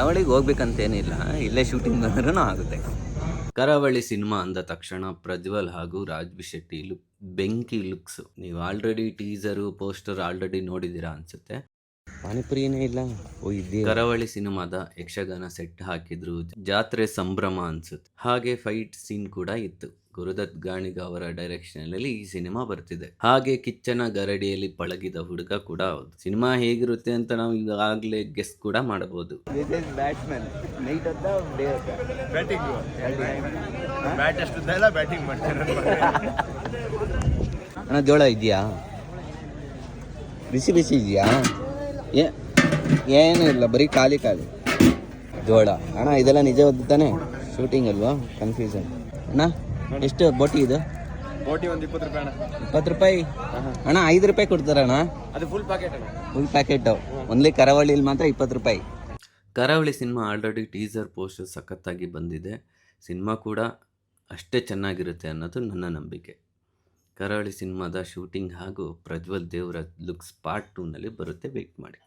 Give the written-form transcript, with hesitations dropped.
ಕರಾವಳಿಗೆ ಹೋಗ್ಬೇಕಂತೇನಿಲ್ಲ, ಇಲ್ಲೇ ಶೂಟಿಂಗ್ ಅಂದ್ರೂ ಆಗುತ್ತೆ. ಕರಾವಳಿ ಸಿನಿಮಾ ಅಂದ ತಕ್ಷಣ ಪ್ರಜ್ವಲ್ ಹಾಗೂ ರಾಜ್ವಿ ಶೆಟ್ಟಿ ಬೆಂಕಿ ಲುಕ್ಸ್. ನೀವು ಆಲ್ರೆಡಿ ಟೀಸರು ಪೋಸ್ಟರ್ ಆಲ್ರೆಡಿ ನೋಡಿದ್ದೀರಾ ಅನ್ಸುತ್ತೆ. ಪಾನಿಪುರಿನೇ ಇಲ್ಲ. ಕರಾವಳಿ ಸಿನಿಮಾದ ಯಕ್ಷಗಾನ ಸೆಟ್ ಹಾಕಿದ್ರು, ಜಾತ್ರೆ ಸಂಭ್ರಮ ಅನ್ಸುತ್ತೆ. ಹಾಗೆ ಫೈಟ್ ಸೀನ್ ಕೂಡ ಇತ್ತು. ಗುರುದತ್ ಗಾಣಿಗ ಅವರ ಡೈರೆಕ್ಷನ್ ಅಲ್ಲಿ ಈ ಸಿನಿಮಾ ಬರ್ತಿದೆ. ಹಾಗೆ ಕಿಚ್ಚನ ಗರಡಿಯಲ್ಲಿ ಪಳಗಿದ ಹುಡುಗ ಕೂಡ ಹೌದು. ಸಿನಿಮಾ ಹೇಗಿರುತ್ತೆ ಅಂತ ನಾವು ಈಗಾಗಲೇ ಗೆಸ್ ಕೂಡ ಮಾಡಬಹುದು. ಅಣ್ಣ ಜೋಳ ಇದೆಯಾ? ಬಿಸಿ ಬಿಸಿ ಇದೆಯಾ? ಏನೂ ಇಲ್ಲ, ಬರೀ ಖಾಲಿ ಜೋಳ. ಅಣ್ಣ ಇದೆಲ್ಲ ನಿಜ ತಾನೆ? ಶೂಟಿಂಗ್ ಅಲ್ವಾ? ಕನ್ಫ್ಯೂಷನ್. ಅಣ್ಣ ಎಷ್ಟು ಬೋಟಿ ಇದು? ಬೋಟಿ ಒಂದು 20 ರೂಪಾಯಿ ಅಣ್ಣ. 20 ರೂಪಾಯಿ ಅಣ್ಣ? 5 ರೂಪಾಯಿ ಕೊಡ್ತಾರಣ್ಣ. ಅದು full packet. Full packet only ಕರಾವಳಿಲಿ ಮಾತ್ರ 20 ರೂಪಾಯಿ. ಕರಾವಳಿ ಸಿನಿಮಾ ಆಲ್ರೆಡಿ ಟೀಸರ್ ಪೋಸ್ಟರ್ ಸಖತ್ತಾಗಿ ಬಂದಿದೆ. ಸಿನಿಮಾ ಕೂಡ ಅಷ್ಟೇ ಚೆನ್ನಾಗಿರುತ್ತೆ ಅನ್ನೋದು ನನ್ನ ನಂಬಿಕೆ. ಕರಾವಳಿ ಸಿನಿಮಾದ ಶೂಟಿಂಗ್ ಹಾಗೂ ಪ್ರಜ್ವಲ್ ದೇವರಾಜ್ ಲುಕ್ಸ್ ಪಾರ್ಟ್ 2ನಲ್ಲಿ ಬರುತ್ತೆ, ವೇಟ್ ಮಾಡಿ.